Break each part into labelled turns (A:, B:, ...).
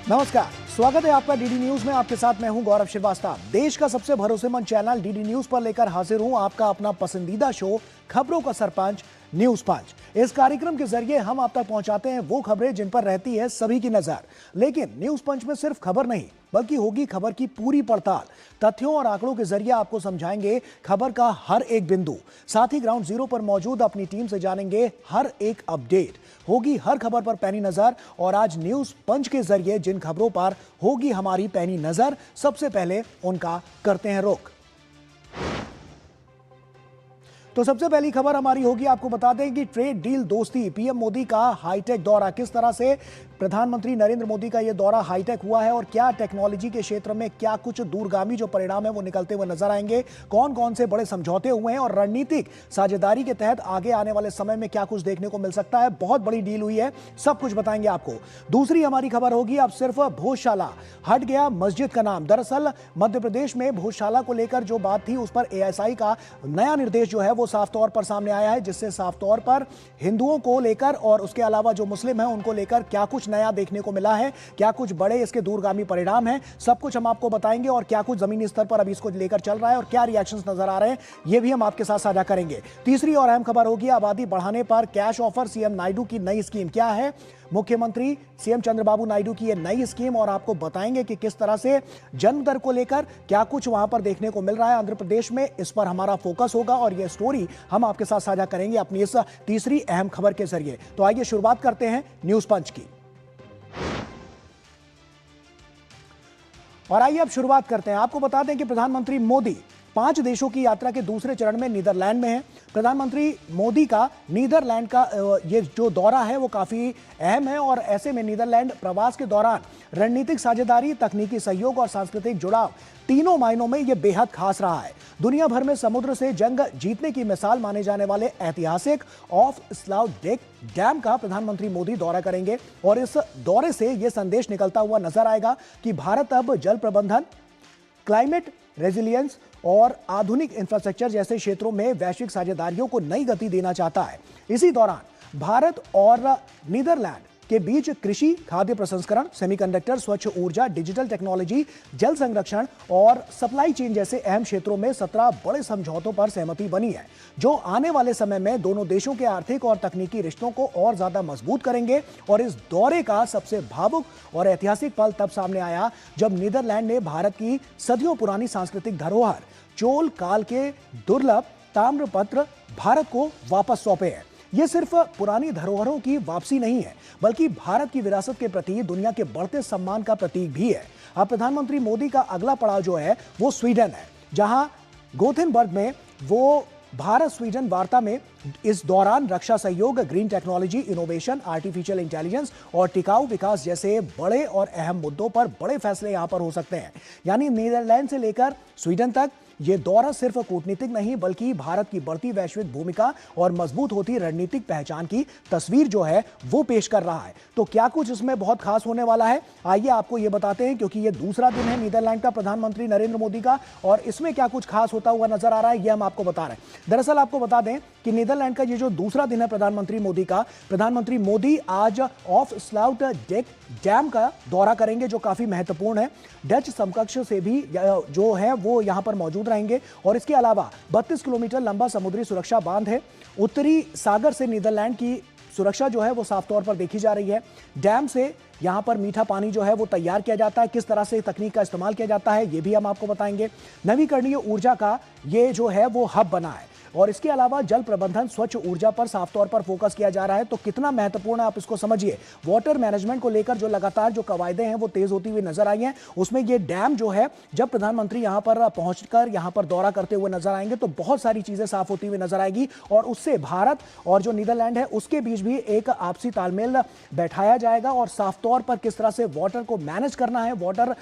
A: नमस्कार, स्वागत है आपका डीडी न्यूज में। आपके साथ मैं हूं गौरव श्रीवास्तव। देश का सबसे भरोसेमंद चैनल डीडी न्यूज पर लेकर हाजिर हूं आपका अपना पसंदीदा शो खबरों का सरपंच न्यूज पंच। इस कार्यक्रम के जरिए हम आप तक पहुंचाते हैं वो खबरें जिन पर रहती है सभी की नजर। लेकिन न्यूज पंच में सिर्फ खबर नहीं, बल्कि होगी खबर की पूरी पड़ताल। तथ्यों और आंकड़ों के जरिए आपको समझाएंगे खबर का हर एक बिंदु। साथ ही ग्राउंड जीरो पर मौजूद अपनी टीम से जानेंगे हर एक अपडेट। होगी हर खबर पर पैनी नजर। और आज न्यूज पंच के जरिए जिन खबरों पर होगी हमारी पैनी नजर, सबसे पहले उनका करते हैं रुख। तो सबसे पहली खबर हमारी होगी, आपको बता दें कि ट्रेड डील दोस्ती, पीएम मोदी का हाईटेक दौरा। किस तरह से प्रधानमंत्री नरेंद्र मोदी का यह दौरा हाईटेक हुआ है और क्या टेक्नोलॉजी के क्षेत्र में क्या कुछ दूरगामी जो परिणाम है वो निकलते हुए नजर आएंगे। कौन कौन से बड़े समझौते हुए हैं और रणनीतिक साझेदारी के तहत आगे आने वाले समय में क्या कुछ देखने को मिल सकता है। बहुत बड़ी डील हुई है, सब कुछ बताएंगे आपको। दूसरी हमारी खबर होगी, अब सिर्फ भोजशाला, हट गया मस्जिद का नाम। दरअसल मध्य प्रदेश में भोजशाला को लेकर जो बात थी उस पर एएसआई का नया निर्देश जो है वो साफ तौर पर सामने आया है, जिससे साफ तौर पर हिंदुओं को लेकर और उसके अलावा जो मुस्लिम हैं उनको लेकर क्या कुछ नया देखने को मिला है, क्या कुछ बड़े इसके दूरगामी परिणाम हैं, सब कुछ हम आपको बताएंगे। और क्या कुछ जमीनी स्तर पर अभी इसको लेकर चल रहा है और क्या रिएक्शंस नजर आ रहे हैं, ये भी हम आपके साथ साझा करेंगे। तीसरी और अहम खबर होगी, आबादी बढ़ाने पर कैश ऑफर, सीएम नायडू की नई स्कीम। क्या है मुख्यमंत्री सीएम चंद्रबाबू नायडू की यह नई स्कीम, और आपको बताएंगे कि किस तरह से जन्म दर को लेकर क्या कुछ वहां पर देखने को मिल रहा है आंध्र प्रदेश में। इस पर हमारा फोकस होगा और यह स्टोरी हम आपके साथ साझा करेंगे अपनी इस तीसरी अहम खबर के जरिए। तो आइए शुरुआत करते हैं न्यूज पंच की। और आइए अब शुरुआत करते हैं। आपको बता दें कि प्रधानमंत्री मोदी 5 देशों की यात्रा के दूसरे चरण में नीदरलैंड में है। प्रधानमंत्री मोदी का नीदरलैंड का ये जो दौरा है वो काफी अहम है और ऐसे में नीदरलैंड प्रवास के दौरान रणनीतिक साझेदारी, तकनीकी सहयोग और सांस्कृतिक जुड़ाव तीनों मायनों में ये बेहद खास रहा है। दुनिया भर में समुद्र से जंग जीतने की मिसाल माने जाने वाले ऐतिहासिक ऑफ स्लाउडेक डैम का प्रधानमंत्री मोदी दौरा करेंगे और इस दौरे से यह संदेश निकलता हुआ नजर आएगा कि भारत अब जल प्रबंधन, क्लाइमेट रेजिलियंस और आधुनिक इंफ्रास्ट्रक्चर जैसे क्षेत्रों में वैश्विक साझेदारियों को नई गति देना चाहता है। इसी दौरान भारत और नीदरलैंड के बीच कृषि, खाद्य प्रसंस्करण, सेमीकंडक्टर, स्वच्छ ऊर्जा, डिजिटल टेक्नोलॉजी, जल संरक्षण और सप्लाई चेन जैसे अहम क्षेत्रों में 17 बड़े समझौतों पर सहमति बनी है, जो आने वाले समय में दोनों देशों के आर्थिक और तकनीकी रिश्तों को और ज्यादा मजबूत करेंगे। और इस दौरे का सबसे भावुक और ऐतिहासिक पल तब सामने आया जब नीदरलैंड ने भारत की सदियों पुरानी सांस्कृतिक धरोहर, चोल काल के दुर्लभ ताम्रपत्र भारत को वापस सौंपे हैं। यह सिर्फ पुरानी धरोहरों की वापसी नहीं है, बल्कि भारत की विरासत के प्रति दुनिया के बढ़ते सम्मान का प्रतीक भी है। अब प्रधानमंत्री मोदी का अगला पड़ाव जो है वो स्वीडन है, जहां गोथेनबर्ग में वो भारत स्वीडन वार्ता में इस दौरान रक्षा सहयोग, green technology, innovation, artificial intelligence और टिकाऊ विकास जैसे बड़े और अहम मुद्दों पर बड़े फैसले यहां पर हो सकते हैं। यानी नीदरलैंड से लेकर स्वीडन तक यह दौरा सिर्फ कूटनीतिक नहीं, बल्कि भारत की बढ़ती वैश्विक भूमिका और मजबूत होती रणनीतिक पहचान की तस्वीर जो है वो पेश कर रहा है। तो क्या कुछ इसमें बहुत खास होने वाला है, आइए आपको ये बताते हैं, क्योंकि ये दूसरा दिन है नीदरलैंड का प्रधानमंत्री नरेंद्र मोदी का और इसमें क्या कुछ खास होता हुआ नजर आ रहा है ये हम आपको बता रहे हैं। दरअसल आपको बता दें कि नीदरलैंड का ये जो दूसरा दिन है प्रधानमंत्री मोदी का, प्रधानमंत्री मोदी आज ऑफ स्लाउडेक डैम का दौरा करेंगे, जो काफी महत्वपूर्ण है। डच समकक्ष से भी जो है वो यहां पर मौजूद रहेंगे और इसके अलावा 32 किलोमीटर लंबा समुद्री सुरक्षा बांध है। उत्तरी सागर से नीदरलैंड की सुरक्षा जो है वो साफ तौर पर देखी जा रही है। डैम से यहां पर मीठा पानी जो है वो तैयार किया जाता है, किस तरह से तकनीक का इस्तेमाल किया जाता है ये भी हम आपको बताएंगे। नवीकरणीय ऊर्जा का ये जो है वो हब बना है और इसके अलावा जल प्रबंधन, स्वच्छ ऊर्जा पर साफ तौर पर फोकस किया जा रहा है। तो कितना महत्वपूर्ण है आप इसको समझिए। वाटर मैनेजमेंट को लेकर जो लगातार जो कवायदे हैं वो तेज होती हुई नजर आई हैं, उसमें ये डैम जो है जब प्रधानमंत्री यहां पर पहुंचकर यहां पर दौरा करते हुए नजर आएंगे तो बहुत सारी चीजें साफ होती हुई नजर आएगी और उससे भारत और जो नीदरलैंड है उसके बीच भी एक आपसी तालमेल बैठाया जाएगा और साफ तौर पर किस तरह से वाटर को मैनेज करना है, वाटर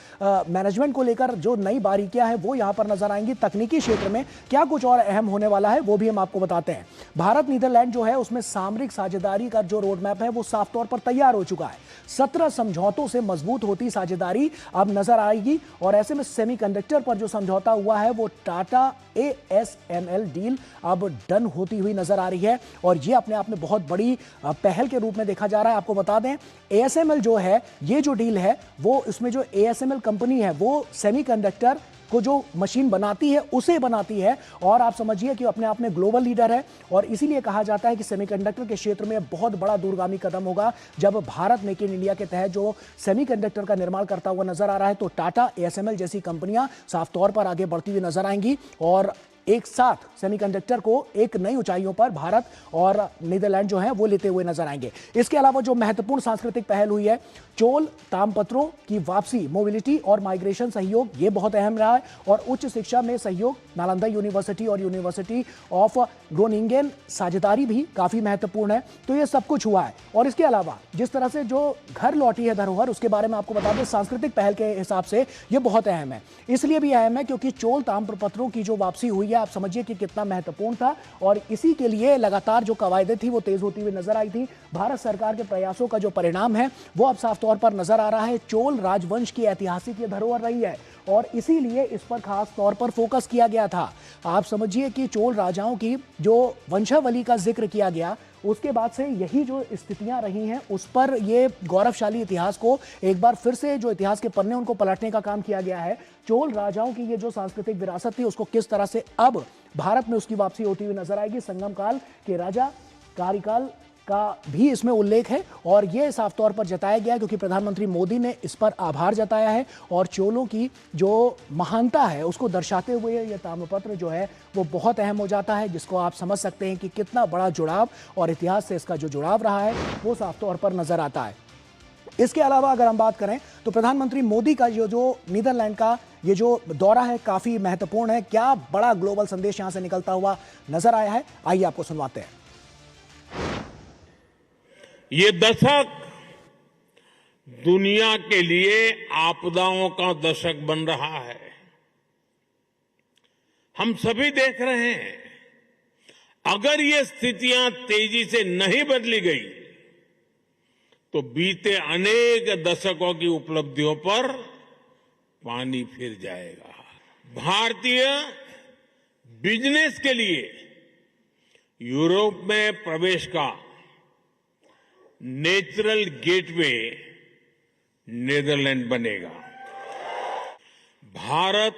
A: मैनेजमेंट को लेकर जो नई बारीकियां हैं वो यहां पर नजर आएंगी। तकनीकी क्षेत्र में क्या कुछ और अहम होने वाला है वो भी हम आपको बताते हैं। भारत नीदरलैंड जो है उसमें सामरिक साझेदारी का जो रोड मैप है वो साफ तौर पर तैयार हो चुका है। 17 समझौतों से मजबूत होती साझेदारी अब नजर आएगी और ऐसे में सेमीकंडक्टर पर जो समझौता हुआ है वो टाटा ASML डील अब डन होती हुई नजर आ रही है और ये अपने आप में बहुत बड़ी पहल के रूप में देखा जा रहा है। आपको बता दें ASML जो है, ये जो डील है वो, इसमें जो ASML कंपनी है वो सेमीकंडक्टर को जो मशीन बनाती है उसे बनाती है और आप समझिए कि अपने आप में ग्लोबल लीडर है और इसीलिए कहा जाता है कि सेमीकंडक्टर के क्षेत्र में बहुत बड़ा दूरगामी कदम होगा जब भारत मेक इन इंडिया के तहत जो सेमीकंडक्टर का निर्माण करता हुआ नजर आ रहा है तो टाटा ASML जैसी कंपनियां साफ तौर पर आगे बढ़ती हुई नजर आएंगी और एक साथ सेमीकंडक्टर को एक नई ऊंचाइयों पर भारत और नीदरलैंड जो है वो लेते हुए नजर आएंगे। इसके अलावा जो महत्वपूर्ण सांस्कृतिक पहल हुई है, चोल तामपत्रों की वापसी, मोबिलिटी और माइग्रेशन सहयोग, ये बहुत अहम रहा है और उच्च शिक्षा में सहयोग, नालंदा यूनिवर्सिटी और यूनिवर्सिटी ऑफ ग्रोनिंगेन साझेदारी भी काफी महत्वपूर्ण है। तो ये सब कुछ हुआ है और इसके अलावा जिस तरह से जो घर लौटी है धरोहर, उसके बारे में आपको बता दें सांस्कृतिक पहल के हिसाब से ये बहुत अहम है। इसलिए भी अहम है क्योंकि चोल ताम्रपत्रों की जो वापसी हुई, आप समझिए कि कितना महत्वपूर्ण था और इसी के लिए लगातार जो कवायदें थी वो तेज होती हुई नजर आई थी। भारत सरकार के प्रयासों का जो परिणाम है वो अब साफ तौर पर नजर आ रहा है। चोल राजवंश की ऐतिहासिक ये धरोहर रही है और इसीलिए इस पर खास तौर पर फोकस किया गया था। आप समझिए कि चोल राजाओं की जो वंशावली का जिक्र किया गया, उसके बाद से यही जो स्थितियां रही हैं उस पर ये गौरवशाली इतिहास को एक बार फिर से जो इतिहास के पन्ने उनको पलटने का काम किया गया है। चोल राजाओं की ये जो सांस्कृतिक विरासत थी उसको किस तरह से अब भारत में उसकी वापसी होती हुई नजर आएगी। संगम काल के राजा कार्यकाल का भी इसमें उल्लेख है और यह साफ तौर पर जताया गया क्योंकि प्रधानमंत्री मोदी ने इस पर आभार जताया है और चोलों की जो महानता है उसको दर्शाते हुए यह ताम्रपत्र जो है वो बहुत अहम हो जाता है, जिसको आप समझ सकते हैं कि कितना बड़ा जुड़ाव और इतिहास से इसका जो जुड़ाव रहा है वो साफ तौर पर नजर आता है। इसके अलावा अगर हम बात करें तो प्रधानमंत्री मोदी का जो नीदरलैंड का ये जो दौरा है काफी महत्वपूर्ण है। क्या बड़ा ग्लोबल संदेश यहां से निकलता हुआ नजर आया है, आइए आपको सुनवाते हैं।
B: ये दशक दुनिया के लिए आपदाओं का दशक बन रहा है। हम सभी देख रहे हैं, अगर ये स्थितियां तेजी से नहीं बदली गई तो बीते अनेक दशकों की उपलब्धियों पर पानी फिर जाएगा। भारतीय बिजनेस के लिए यूरोप में प्रवेश का नेचुरल गेटवे नीदरलैंड बनेगा। भारत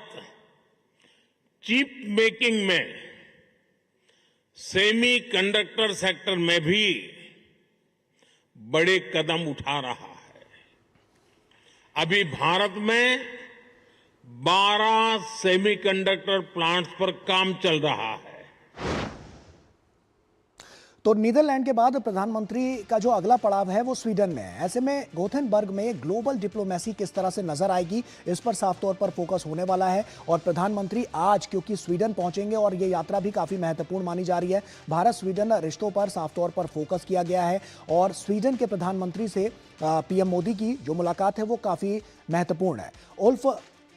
B: चिप मेकिंग में, सेमी कंडक्टर सेक्टर में भी बड़े कदम उठा रहा है। अभी भारत में 12 सेमीकंडक्टर प्लांट्स पर काम चल रहा है।
A: तो नीदरलैंड के बाद प्रधानमंत्री का जो अगला पड़ाव है वो स्वीडन में है। ऐसे में गोथेनबर्ग में ग्लोबल डिप्लोमेसी किस तरह से नजर आएगी, इस पर साफ तौर पर फोकस होने वाला है और प्रधानमंत्री आज क्योंकि स्वीडन पहुंचेंगे और ये यात्रा भी काफी महत्वपूर्ण मानी जा रही है। भारत स्वीडन रिश्तों पर साफ तौर पर फोकस किया गया है और स्वीडन के प्रधानमंत्री से PM मोदी की जो मुलाकात है वो काफी महत्वपूर्ण है। उल्फ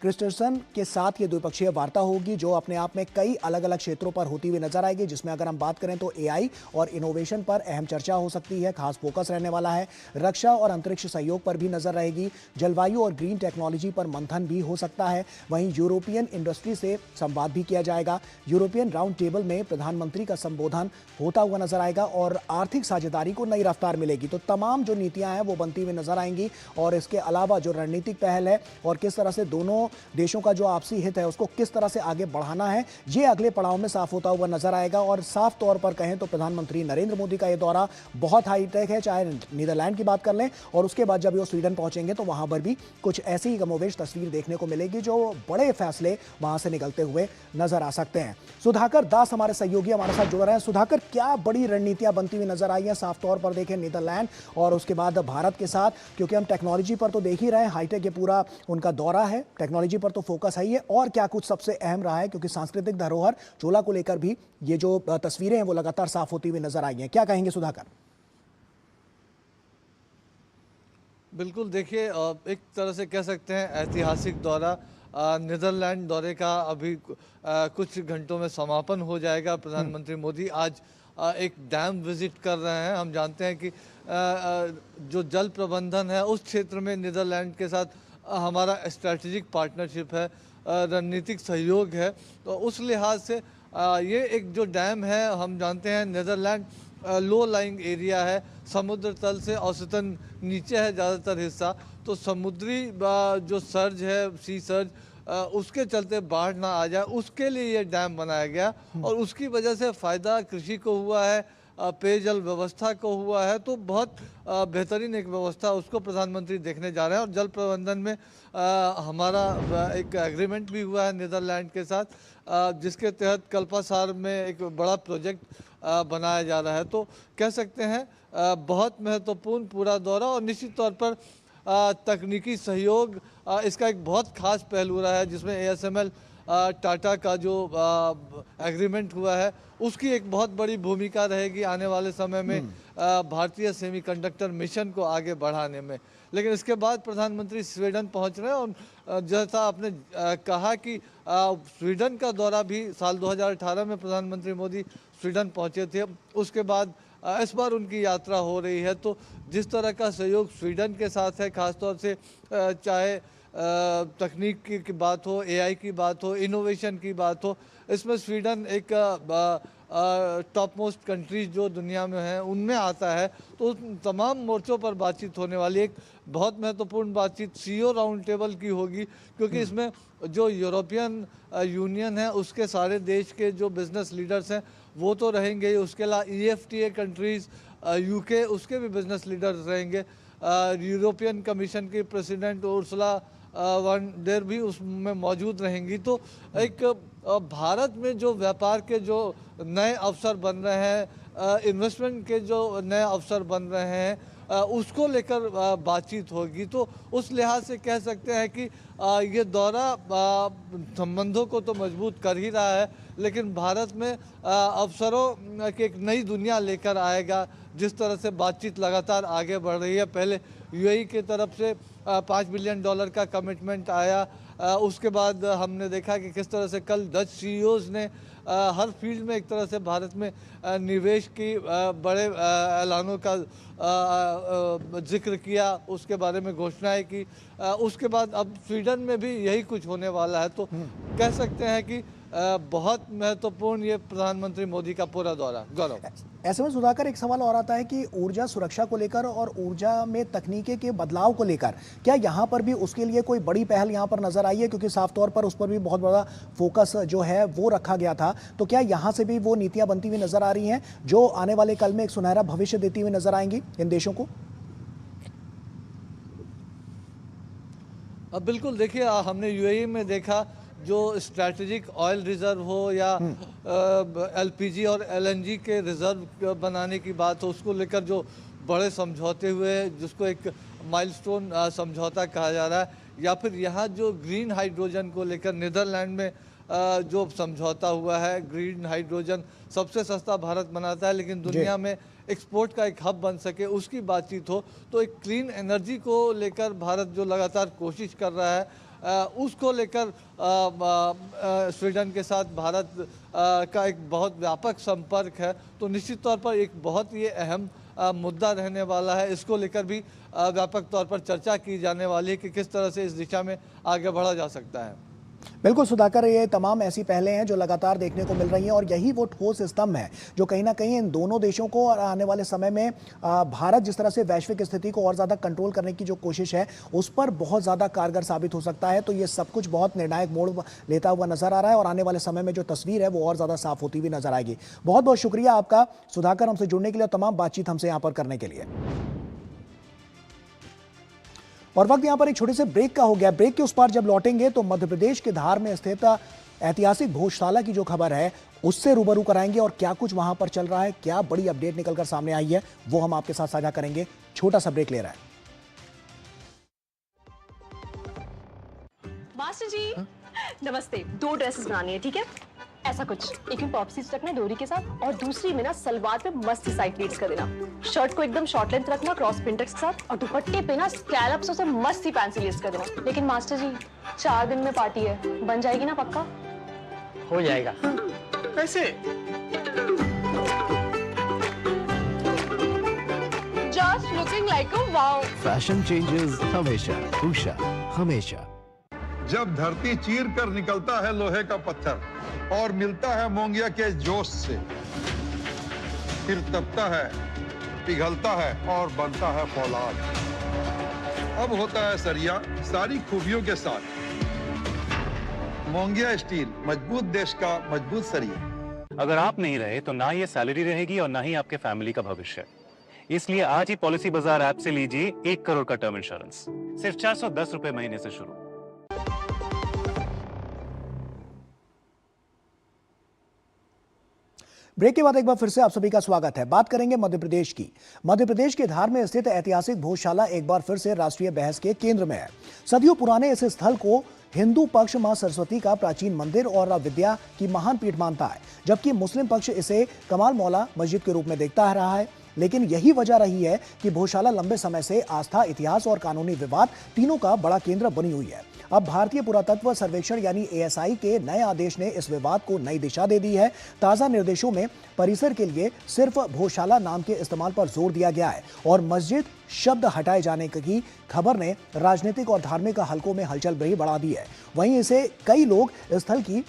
A: क्रिस्टरसन के साथ ये द्विपक्षीय वार्ता होगी जो अपने आप में कई अलग अलग क्षेत्रों पर होती हुई नजर आएगी, जिसमें अगर हम बात करें तो AI और इनोवेशन पर अहम चर्चा हो सकती है, खास फोकस रहने वाला है। रक्षा और अंतरिक्ष सहयोग पर भी नजर रहेगी। जलवायु और ग्रीन टेक्नोलॉजी पर मंथन भी हो सकता है। वहीं यूरोपियन इंडस्ट्री से संवाद भी किया जाएगा। यूरोपियन राउंड टेबल में प्रधानमंत्री का संबोधन होता हुआ नजर आएगा और आर्थिक साझेदारी को नई रफ्तार मिलेगी। तो तमाम जो नीतियां हैं वो बनती हुई नजर आएंगी और इसके अलावा जो रणनीतिक पहल है और किस तरह से दोनों देशों का जो आपसी हित है उसको किस तरह से आगे बढ़ाना है, ये अगले पड़ाव में साफ होता हुआ नजर आएगा। और साफ तौर पर कहें तो प्रधानमंत्री नरेंद्र मोदी का ये दौरा बहुत हाईटेक है, चाहे नीदरलैंड की बात कर लें और उसके बाद जब वो स्वीडन पहुंचेंगे तो वहां पर भी कुछ ऐसी ही कमोवेश तस्वीर देखने को मिलेगी जो बड़े फैसले वहां से निकलते हुए नजर आ सकते हैं। सुधाकर दास हमारे सहयोगी हमारे साथ जुड़ रहे हैं। सुधाकर, क्या बड़ी रणनीतियां बनती हुई नजर आई हैं साफ तौर पर देखें नीदरलैंड और उसके बाद भारत के साथ, क्योंकि हम टेक्नोलॉजी पर तो देख ही रहे हैं, हाईटेक ये पूरा उनका दौरा है, टेक्नोलॉजी पर तो फोकस है ही है, और क्या कुछ सबसे अहम रहा है क्योंकि सांस्कृतिक धरोहर चोला को लेकर भी ये जो तस्वीरें हैं वो लगातार साफ होती हुई नजर आई हैं, क्या कहेंगे सुधाकर?
C: बिल्कुल, देखिए एक तरह से कह सकते हैं ऐतिहासिक दौरा नीदरलैंड दौरे का अभी कुछ घंटों में समापन हो जाएगा। प्रधानमंत्री मोदी आज एक डैम विजिट कर रहे हैं। हम जानते हैं कि जो जल प्रबंधन है उस क्षेत्र में नीदरलैंड के साथ हमारा स्ट्रैटेजिक पार्टनरशिप है, रणनीतिक सहयोग है। तो उस लिहाज से ये एक जो डैम है, हम जानते हैं नीदरलैंड लो लाइंग एरिया है, समुद्र तल से औसतन नीचे है ज़्यादातर हिस्सा। तो समुद्री जो सर्ज है, सी सर्ज, उसके चलते बाढ़ ना आ जाए उसके लिए ये डैम बनाया गया और उसकी वजह से फ़ायदा कृषि को हुआ है, पेयजल व्यवस्था को हुआ है। तो बहुत बेहतरीन एक व्यवस्था उसको प्रधानमंत्री देखने जा रहे हैं। और जल प्रबंधन में हमारा एक एग्रीमेंट भी हुआ है नीदरलैंड के साथ, जिसके तहत कल्पासार में एक बड़ा प्रोजेक्ट बनाया जा रहा है। तो कह सकते हैं बहुत महत्वपूर्ण पूरा दौरा, और निश्चित तौर पर तकनीकी सहयोग इसका एक बहुत खास पहलू रहा है, जिसमें ASML टाटा का जो एग्रीमेंट हुआ है उसकी एक बहुत बड़ी भूमिका रहेगी आने वाले समय में भारतीय सेमीकंडक्टर मिशन को आगे बढ़ाने में। लेकिन इसके बाद प्रधानमंत्री स्वीडन पहुंच रहे हैं, और जैसा आपने कहा कि स्वीडन का दौरा भी साल 2018 में प्रधानमंत्री मोदी स्वीडन पहुंचे थे, उसके बाद इस बार उनकी यात्रा हो रही है। तो जिस तरह का सहयोग स्वीडन के साथ है, ख़ासतौर से चाहे तकनीक की बात हो, AI की बात हो, इनोवेशन की बात हो, इसमें स्वीडन एक टॉप मोस्ट कंट्रीज जो दुनिया में हैं उनमें आता है। तो उन तमाम मोर्चों पर बातचीत होने वाली एक बहुत महत्वपूर्ण बातचीत CEO राउंड टेबल की होगी, क्योंकि इसमें जो यूरोपियन यूनियन है उसके सारे देश के जो बिजनेस लीडर्स हैं वो तो रहेंगे ही, उसके अलावा EFTA कंट्रीज़, UK, उसके भी बिजनेस लीडर्स रहेंगे। यूरोपियन कमीशन की प्रेसिडेंट उर्सुला वन डेर भी उसमें मौजूद रहेंगी। तो एक भारत में जो व्यापार के जो नए अवसर बन रहे हैं, इन्वेस्टमेंट के जो नए अवसर बन रहे हैं, उसको लेकर बातचीत होगी। तो उस लिहाज से कह सकते हैं कि ये दौरा संबंधों को तो मजबूत कर ही रहा है, लेकिन भारत में अवसरों की एक नई दुनिया लेकर आएगा। जिस तरह से बातचीत लगातार आगे बढ़ रही है, पहले UAE की तरफ से $5 बिलियन का कमिटमेंट आया, उसके बाद हमने देखा कि किस तरह से कल डच CEOs ने हर फील्ड में एक तरह से भारत में निवेश की बड़े ऐलानों का जिक्र किया, उसके बारे में घोषणाएं की। उसके बाद अब स्वीडन में भी यही कुछ होने वाला है। तो कह सकते हैं कि बहुत महत्वपूर्ण ये प्रधानमंत्री मोदी का पूरा दौरा। गौरव,
A: ऐसे में सुधाकर एक सवाल और आता है कि ऊर्जा सुरक्षा को लेकर और ऊर्जा में तकनीकी के बदलाव को लेकर क्या यहाँ पर भी उसके लिए कोई बड़ी पहल यहाँ पर नजर आई है? क्योंकि साफ तौर पर उस पर भी बहुत बड़ा फोकस जो है वो रखा गया था। तो क्या यहाँ से भी वो नीतियां बनती हुई नजर आ रही हैं जो आने वाले कल में एक सुनहरा भविष्य देती हुई नजर आएंगी इन देशों को?
C: अब बिल्कुल, देखिए हमने UAE में देखा जो स्ट्रैटेजिक ऑयल रिजर्व हो या LPG और LNG के रिजर्व बनाने की बात हो, उसको लेकर जो बड़े समझौते हुए, जिसको एक माइलस्टोन समझौता कहा जा रहा है, या फिर यहाँ जो ग्रीन हाइड्रोजन को लेकर नीदरलैंड में जो समझौता हुआ है, ग्रीन हाइड्रोजन सबसे सस्ता भारत बनाता है, लेकिन दुनिया में एक्सपोर्ट का एक हब बन सके उसकी बातचीत हो। तो एक क्लीन एनर्जी को लेकर भारत जो लगातार कोशिश कर रहा है, उसको लेकर स्वीडन के साथ भारत का एक बहुत व्यापक संपर्क है। तो निश्चित तौर पर एक बहुत ही अहम मुद्दा रहने वाला है। इसको लेकर भी व्यापक तौर पर चर्चा की जाने वाली है कि किस तरह से इस दिशा में आगे बढ़ा जा सकता है।
A: बिल्कुल सुधाकर, ये तमाम ऐसी पहलें हैं जो लगातार देखने को मिल रही हैं और यही वो ठोस स्तंभ है जो कहीं ना कहीं इन दोनों देशों को और आने वाले समय में भारत जिस तरह से वैश्विक स्थिति को और ज़्यादा कंट्रोल करने की जो कोशिश है उस पर बहुत ज़्यादा कारगर साबित हो सकता है। तो ये सब कुछ बहुत निर्णायक मोड़ लेता हुआ नजर आ रहा है और आने वाले समय में जो तस्वीर है वो और ज़्यादा साफ होती हुई नजर आएगी। बहुत बहुत शुक्रिया आपका सुधाकर, हमसे जुड़ने के लिए, तमाम बातचीत हमसे यहाँ पर करने के लिए। और वक्त यहां पर एक छोटे से ब्रेक का हो गया। ब्रेक के उस पार जब लौटेंगे तो मध्य प्रदेश के धार में स्थित ऐतिहासिक भोजशाला की जो खबर है उससे रूबरू कराएंगे और क्या कुछ वहां पर चल रहा है, क्या बड़ी अपडेट निकलकर सामने आई है, वो हम आपके साथ साझा करेंगे। छोटा सा ब्रेक ले रहा है।
D: मास्टर जी नमस्ते, 2 ड्रेसेस बनानी है, ठीक है? ऐसा कुछ। एक में पॉप स्लीव्स रखना डोरी के साथ और दूसरी में ना सलवार पे मस्त साइड प्लीट्स कर देना। शर्ट को एकदम शॉर्ट लेंथ रखना क्रॉस प्रिंटेक्स के साथ और दुपट्टे पे ना स्कैलप्स से मस्त सी फैंसी लेस कर देना। लेकिन मास्टर जी 4 दिन में पार्टी है, बन जाएगी ना पक्का?
E: हो जाएगा।
F: कैसे?
D: Just looking like a wow.
G: Fashion changes हमेशा, उषा हमेशा।
H: जब धरती चीर कर निकलता है लोहे का पत्थर और मिलता है मोंगिया के जोश से, फिर तपता है, पिघलता है और बनता है फौलाद। अब होता है सरिया सारी खूबियों के साथ। मोंगिया स्टील, मजबूत देश का मजबूत सरिया।
I: अगर आप नहीं रहे तो ना ये सैलरी रहेगी और ना ही आपके फैमिली का भविष्य। इसलिए आज ही पॉलिसी बाजार ऐप से लीजिए 1 करोड़ का टर्म इंश्योरेंस, सिर्फ 410 रुपए महीने से शुरू।
A: ब्रेक के बाद एक बार फिर से आप सभी का स्वागत है। बात करेंगे मध्य प्रदेश की। मध्य प्रदेश के धार में स्थित ऐतिहासिक भोजशाला एक बार फिर से राष्ट्रीय बहस के केंद्र में है। सदियों पुराने इस स्थल को हिंदू पक्ष मां सरस्वती का प्राचीन मंदिर और विद्या की महान पीठ मानता है, जबकि मुस्लिम पक्ष इसे कमाल मौला मस्जिद के रूप में देखता रहा है। लेकिन यही वजह रही है कि भोजशाला लंबे समय से आस्था, इतिहास और कानूनी विवाद तीनों का बड़ा केंद्र बनी हुई है। अब भारतीय पुरातत्व सर्वेक्षण यानी ASI के नए आदेश ने इस विवाद को नई दिशा दे दी है। ताजा निर्देशों में परिसर के लिए सिर्फ भोजशाला नाम के इस्तेमाल पर जोर दिया गया है और मस्जिद शब्द हटाए जाने की खबर ने राजनीतिक और धार्मिक हलकों में हलचल भी बढ़ा दी है। वहीं इसे कई लोग स्थल की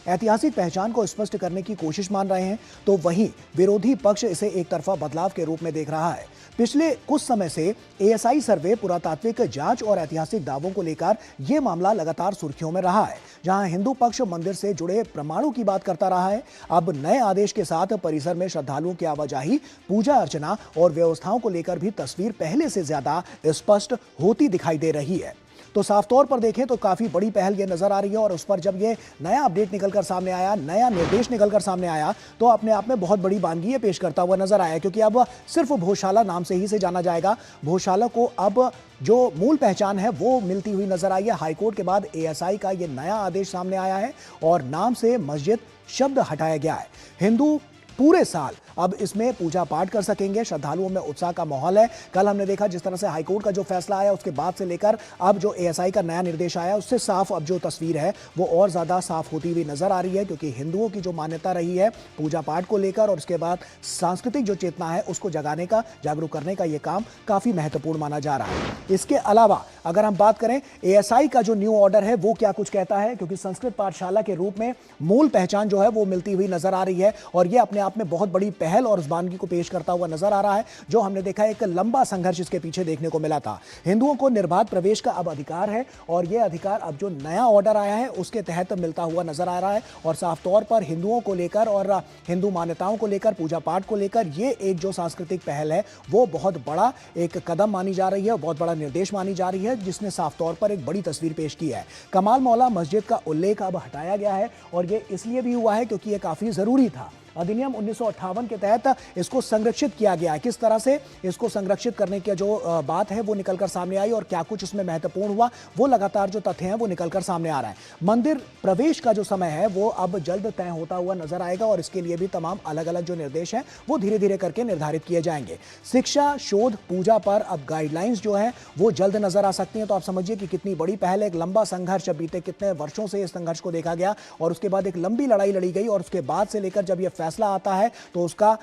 A: ऐतिहासिक पहचान को स्पष्ट करने की कोशिश मान रहे हैं, तो वहीं विरोधी पक्ष इसे एक तरफा बदलाव के रूप में देख रहा है। पिछले कुछ समय से ASI सर्वे, पुरातात्विक जांच और ऐतिहासिक दावों को लेकर यह मामला लगातार सुर्खियों में रहा है, जहां हिंदू पक्ष मंदिर से जुड़े प्रमाणों की बात करता रहा है। अब नए आदेश के साथ परिसर में श्रद्धालुओं की आवाजाही, पूजा अर्चना और व्यवस्थाओं को लेकर भी तस्वीर पहले से ज्यादा स्पष्ट होती दिखाई दे रही है। तो साफ तौर पर देखें तो काफी बड़ी पहल ये नजर आ रही है और उस पर जब ये नया अपडेट निकलकर सामने आया, नया निर्देश निकलकर सामने आया, तो अपने आप में बहुत बड़ी बानगी ये पेश करता हुआ नजर आया, क्योंकि अब सिर्फ भोजशाला नाम से ही से जाना जाएगा। भोजशाला को अब जो मूल पहचान है वो मिलती हुई नजर आई है। हाईकोर्ट के बाद ASI का ये नया आदेश सामने आया है और नाम से मस्जिद शब्द हटाया गया है। हिंदू पूरे साल अब इसमें पूजा पाठ कर सकेंगे। श्रद्धालुओं में उत्साह का माहौल है। कल हमने देखा जिस तरह से हाईकोर्ट का जो फैसला आया, उसके बाद से लेकर अब जो ASI का नया निर्देश आया, उससे साफ अब जो तस्वीर है वो और ज्यादा साफ होती हुई नजर आ रही है, क्योंकि हिंदुओं की जो मान्यता रही है पूजा पाठ को लेकर और उसके बाद सांस्कृतिक जो चेतना है उसको जगाने का, जागरूक करने का ये काम काफी महत्वपूर्ण माना जा रहा है। इसके अलावा अगर हम बात करें ASI का जो न्यू ऑर्डर है वो क्या कुछ कहता है, क्योंकि संस्कृत पाठशाला के रूप में मूल पहचान जो है वो मिलती हुई नजर आ रही है और ये अपने आप में बहुत बड़ी पहल और उस बानगी को पेश करता हुआ नजर आ रहा है। जो हमने देखा एक लंबा संघर्ष इसके पीछे देखने को मिला था। हिंदुओं को निर्बाध प्रवेश का अब अधिकार है और यह अधिकार अब जो नया ऑर्डर आया है उसके तहत मिलता हुआ नजर आ रहा है और साफ तौर पर हिंदुओं को लेकर और हिंदू मान्यताओं को लेकर, पूजा पाठ को लेकर ये एक जो सांस्कृतिक पहल है वो बहुत बड़ा एक कदम मानी जा रही है, बहुत बड़ा निर्देश मानी जा रही है, जिसने साफ तौर पर एक बड़ी तस्वीर पेश की है। कमाल मौला मस्जिद का उल्लेख अब हटाया गया है और ये इसलिए भी हुआ है क्योंकि ये काफी जरूरी था। अधिनियम 1958 के तहत इसको संरक्षित किया गया है। किस तरह से इसको संरक्षित करने की जो बात है वो निकलकर सामने आई और क्या कुछ इसमें महत्वपूर्ण हुआ, वो लगातार जो तथ्य हैं वो निकलकर सामने आ रहा है। मंदिर प्रवेश का जो समय है वो अब जल्द तय होता हुआ नजर आएगा और इसके लिए भी तमाम अलग अलग जो निर्देश हैं वो धीरे धीरे करके निर्धारित किए जाएंगे। शिक्षा, शोध, पूजा पर अब गाइडलाइंस जो है वो जल्द नजर आ सकती हैं। तो आप समझिए कि कितनी बड़ी पहल है। एक लंबा संघर्ष, बीते कितने वर्षों से इस संघर्ष को देखा गया और उसके बाद एक लंबी लड़ाई लड़ी गई और उसके बाद से लेकर जब यह फैसला आता है तो उसका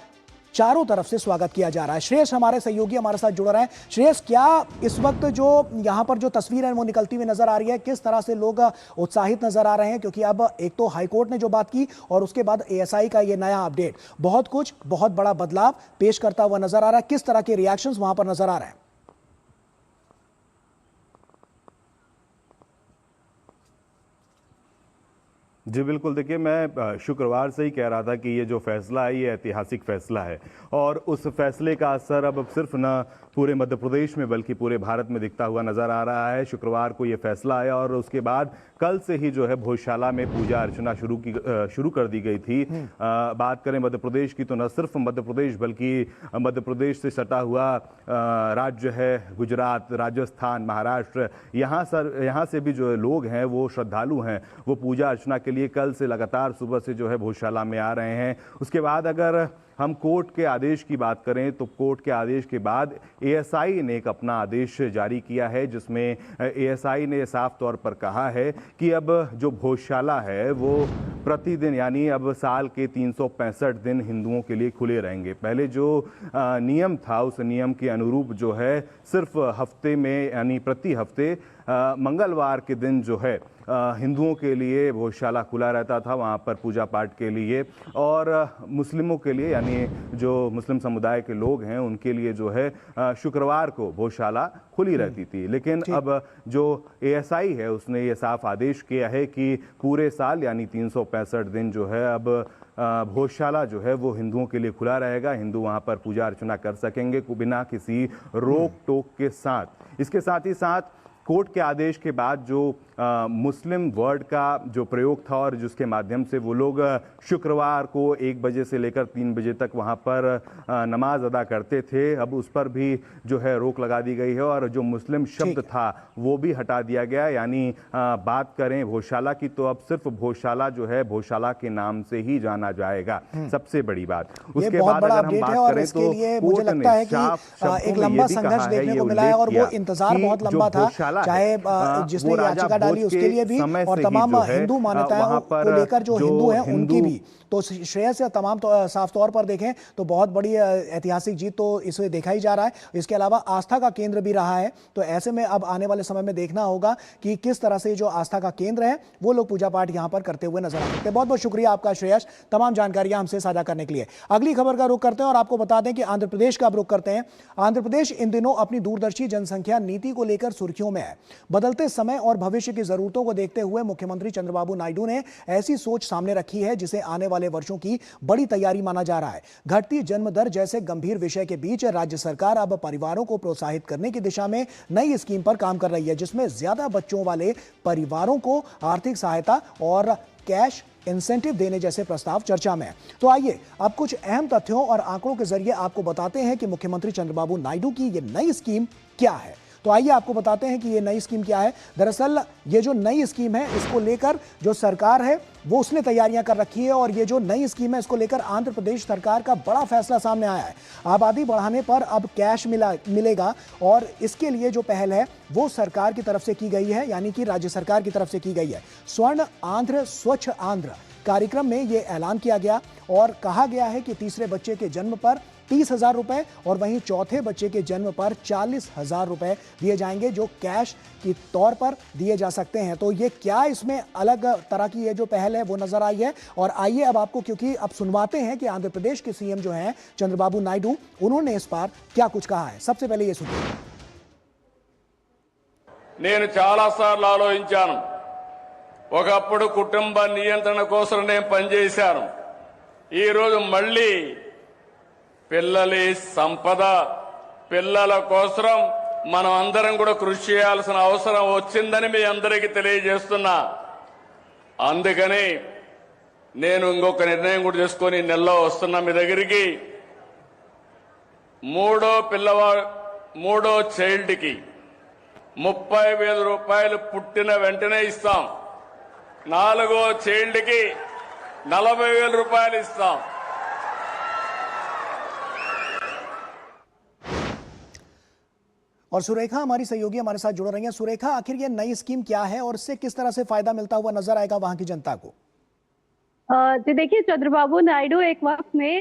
A: चारों तरफ से स्वागत किया जा रहा है। श्रेयस हमारे सहयोगी हमारे साथ जुड़ रहे हैं। श्रेयस, क्या इस वक्त जो यहां पर जो तस्वीर है वो निकलती हुई नजर आ रही है, किस तरह से लोग उत्साहित नजर आ रहे हैं? क्योंकि अब एक तो हाईकोर्ट ने जो बात की और उसके बाद ASI का ये नया अपडेट बहुत कुछ, बहुत बड़ा बदलाव पेश करता हुआ नजर आ रहा है। किस तरह के रिएक्शंस वहां पर नजर आ रहे हैं?
J: जी बिल्कुल, देखिए मैं शुक्रवार से ही कह रहा था कि ये जो फैसला है ये ऐतिहासिक फैसला है और उस फैसले का असर अब सिर्फ ना पूरे मध्य प्रदेश में बल्कि पूरे भारत में दिखता हुआ नजर आ रहा है। शुक्रवार को ये फैसला आया और उसके बाद कल से ही जो है भोजशाला में पूजा अर्चना शुरू कर दी गई थी। बात करें मध्य प्रदेश की तो न सिर्फ मध्य प्रदेश बल्कि मध्य प्रदेश से सटा हुआ राज्य है गुजरात, राजस्थान, महाराष्ट्र, यहाँ से भी जो लोग हैं वो श्रद्धालु हैं, वो पूजा अर्चना के लिए कल से लगातार सुबह से जो है भोजशाला में आ रहे हैं। उसके बाद अगर हम कोर्ट के आदेश की बात करें तो कोर्ट के आदेश के बाद एएसआई ने एक अपना आदेश जारी किया है, जिसमें एएसआई ने साफ तौर पर कहा है कि अब जो भोजशाला है वो प्रतिदिन यानी अब साल के 365 दिन हिंदुओं के लिए खुले रहेंगे। पहले जो नियम था उस नियम के अनुरूप जो है सिर्फ हफ्ते में यानी प्रति हफ्ते मंगलवार के दिन जो है हिंदुओं के लिए भोजशाला खुला रहता था वहाँ पर पूजा पाठ के लिए, और मुस्लिमों के लिए यानी जो मुस्लिम समुदाय के लोग हैं उनके लिए जो है शुक्रवार को भोजशाला खुली रहती थी। लेकिन अब जो एएसआई है उसने ये साफ आदेश किया है कि पूरे साल यानी 365 दिन जो है अब भोजशाला जो है वो हिंदुओं के लिए खुला रहेगा। हिंदू वहाँ पर पूजा अर्चना कर सकेंगे बिना किसी रोक टोक के साथ। इसके साथ ही साथ कोर्ट के आदेश के बाद जो मुस्लिम वर्ड का जो प्रयोग था और जिसके माध्यम से वो लोग शुक्रवार को 1 बजे से लेकर 3 बजे तक वहाँ पर नमाज अदा करते थे, अब उस पर भी जो है रोक लगा दी गई है और जो मुस्लिम शब्द था वो भी हटा दिया गया। यानी बात करें भोजशाला की तो अब सिर्फ भोजशाला जो है भोजशाला के नाम से ही जाना जाएगा। सबसे बड़ी बात उसके बाद अगर हम बात करें तो
A: मुझे लगता है कि एक लंबा संघर्ष देखने को मिला है और वो इंतजार बहुत लंबा था, चाहे जिसने याचिका डाली उसके लिए भी और तमाम हिंदू मान्यताओं को लेकर जो हिंदू हैं उनकी भी। तो श्रेयस से तमाम साफ तौर पर देखें तो बहुत बड़ी ऐतिहासिक जीत तो इसमें देखा ही जा रहा है। इसके अलावा आस्था का केंद्र भी रहा है, तो ऐसे में अब आने वाले समय में देखना होगा कि किस तरह से जो आस्था का केंद्र है वो लोग पूजा पाठ यहाँ पर करते हुए नजर आ सकते हैं। बहुत बहुत शुक्रिया आपका श्रेयस, तमाम जानकारियां हमसे साझा करने के लिए। अगली खबर का रुख करते हैं और आपको बता दें कि आंध्र प्रदेश का रुख करते हैं। आंध्र प्रदेश इन दिनों अपनी दूरदर्शी जनसंख्या नीति को लेकर सुर्खियों में है। बदलते समय और भविष्य की जरूरतों को देखते हुए मुख्यमंत्री चंद्रबाबू नायडू ने ऐसी सोच सामने रखी है जिसे आने वाले वर्षों की बड़ी तैयारी माना जा रहा है। घटती जन्म दर जैसे गंभीर विषय के बीच राज्य सरकार अब परिवारों को प्रोत्साहित करने की दिशा में नई स्कीम पर काम कर रही है, जिसमें ज्यादा बच्चों वाले परिवारों को आर्थिक सहायता और कैश इंसेंटिव देने जैसे प्रस्ताव चर्चा में है। तो आइए अब कुछ अहम तथ्यों और आंकड़ों के जरिए आपको बताते हैं कि मुख्यमंत्री चंद्रबाबू नायडू की यह नई स्कीम क्या है। तो आइए आपको बताते हैं कि ये नई स्कीम क्या है। दरअसल ये जो नई स्कीम है इसको लेकर जो सरकार है वो उसने तैयारियां कर रखी है और ये जो नई स्कीम है इसको लेकर आंध्र प्रदेश सरकार का बड़ा फैसला सामने आया है। आबादी बढ़ाने पर अब कैश मिलेगा और इसके लिए जो पहल है वो सरकार की तरफ से की गई है, यानी कि राज्य सरकार की तरफ से की गई है। स्वर्ण आंध्र स्वच्छ आंध्र कार्यक्रम में ये ऐलान किया गया और कहा गया है कि तीसरे बच्चे के जन्म पर 30,000 रुपए और वहीं चौथे बच्चे के जन्म पर 40,000 रुपए दिए जाएंगे, जो कैश के तौर पर दिए जा सकते हैं। तो ये क्या इसमें अलग तरह की ये जो पहल है वो नजर आई है। और आइए अब आपको, क्योंकि अब सुनवाते हैं कि आंध्र प्रदेश के सीएम जो हैं चंद्रबाबू नायडू, उन्होंने इस बार क्या कुछ कहा है। सबसे पहले ये सुनिए।
F: నేను చాలా సార్లు ఆలోచించాను, ఒకప్పుడు కుటుంబ నియంత్రణ కోసం నేను పనిచేశాను, ఈ రోజు మళ్ళీ పిల్లలి సంపద పిల్లల కోసం మనం అందరం కూడా కృషి చేయాల్సిన అవసరం వచ్చిందని మీ అందరికీ తెలియజేస్తున్నా। అందుకని నేను ఇంకొక నిర్ణయం కూడా చేసుకొని నెలలో వస్తున్నా మీ దగ్గరికి। మూడో చైల్డ్ కి 30,000 రూపాయలు పుట్టిన వెంటనే ఇస్తాం, 4వ చైల్డ్ కి 40,000 రూపాయలు ఇస్తాం।
A: और सुरेखा हमारी सहयोगी हमारे साथ जुड़ रही हैं। सुरेखा, आखिर ये नई स्कीम क्या है और इससे किस तरह से फायदा मिलता हुआ नजर आएगा वहां की जनता को?
K: जी देखिए, चंद्रबाबू नायडू एक वक्त में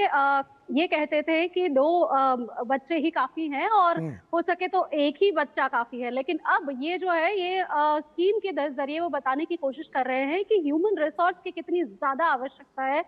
K: ये कहते थे कि 2 बच्चे ही काफी हैं और हो सके तो एक ही बच्चा काफी है, लेकिन अब ये जो है ये स्कीम के जरिए वो बताने की कोशिश कर रहे हैं कि ह्यूमन रिसोर्स की कितनी ज्यादा आवश्यकता है,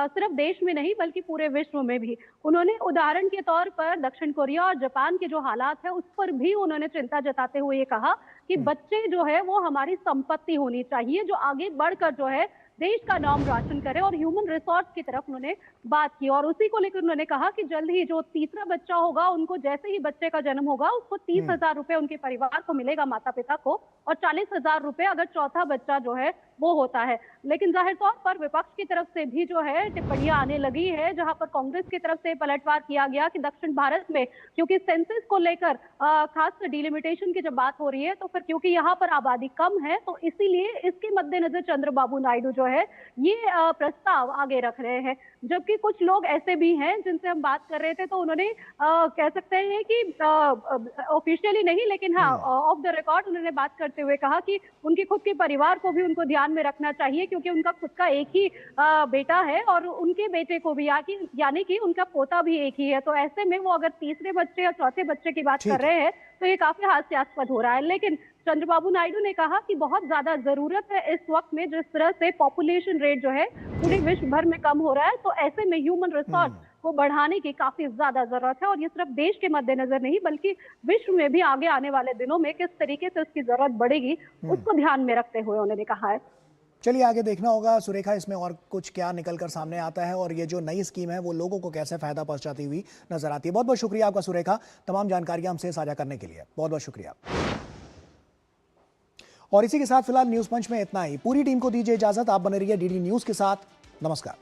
K: सिर्फ देश में नहीं बल्कि पूरे विश्व में भी। उन्होंने उदाहरण के तौर पर दक्षिण कोरिया और जापान के जो हालात है उस पर भी उन्होंने चिंता जताते हुए ये कहा कि बच्चे जो है वो हमारी संपत्ति होनी चाहिए, जो आगे बढ़कर जो है देश का नाम रोशन करें। और ह्यूमन रिसोर्स की तरफ उन्होंने बात की और उसी को लेकर उन्होंने कहा कि जल्द ही जो तीसरा बच्चा होगा, उनको जैसे ही बच्चे का जन्म होगा उसको 30,000 रुपए उनके परिवार को मिलेगा, माता पिता को, और 40,000 रुपए अगर चौथा बच्चा जो है वो होता है। लेकिन जाहिर तौर पर विपक्ष की तरफ से भी जो है टिप्पणियां आने लगी है, जहां पर कांग्रेस की तरफ से पलटवार किया गया कि दक्षिण भारत में क्योंकि सेंसस को लेकर खास डिलिमिटेशन की जब बात हो रही है, तो फिर क्योंकि यहाँ पर आबादी कम है तो इसीलिए इसके मद्देनजर चंद्रबाबू नायडू जो है ये प्रस्ताव आगे रख रहे हैं। जबकि कुछ लोग ऐसे भी हैं जिनसे हम बात कर रहे थे, तो उन्होंने कह सकते हैं कि ऑफिशियली नहीं लेकिन हाँ ऑफ द रिकॉर्ड उन्होंने बात करते हुए कहा कि उनके खुद के परिवार को भी उनको ध्यान में रखना चाहिए, क्योंकि उनका खुद का एक ही बेटा है और उनके बेटे को भी यानी कि उनका पोता भी एक ही है। तो ऐसे में वो अगर तीसरे बच्चे या चौथे बच्चे की बात कर रहे हैं तो ये काफी हास्यास्पद हो रहा है। लेकिन चंद्रबाबू नायडू ने कहा कि बहुत ज्यादा जरूरत है इस वक्त में, जिस तरह से पॉपुलेशन रेट जो है पूरे विश्व भर में कम हो रहा है, तो ऐसे में ह्यूमन रिसोर्स को बढ़ाने की काफी ज्यादा जरूरत है। और ये सिर्फ देश के मद्देनजर नहीं बल्कि विश्व में भी आगे आने वाले दिनों में किस तरीके से उसकी जरूरत बढ़ेगी उसको ध्यान में रखते हुए उन्होंने कहा है।
A: चलिए आगे देखना होगा सुरेखा इसमें और कुछ क्या निकलकर सामने आता है और ये जो नई स्कीम है वो लोगों को कैसे फायदा पहुंचाती हुई नजर आती है। बहुत बहुत शुक्रिया आपका सुरेखा, तमाम जानकारियां हमसे साझा करने के लिए बहुत बहुत शुक्रिया। और इसी के साथ फिलहाल न्यूज पंच में इतना ही। पूरी टीम को दीजिए इजाजत, आप बने रहिए डीडी न्यूज के साथ। नमस्कार।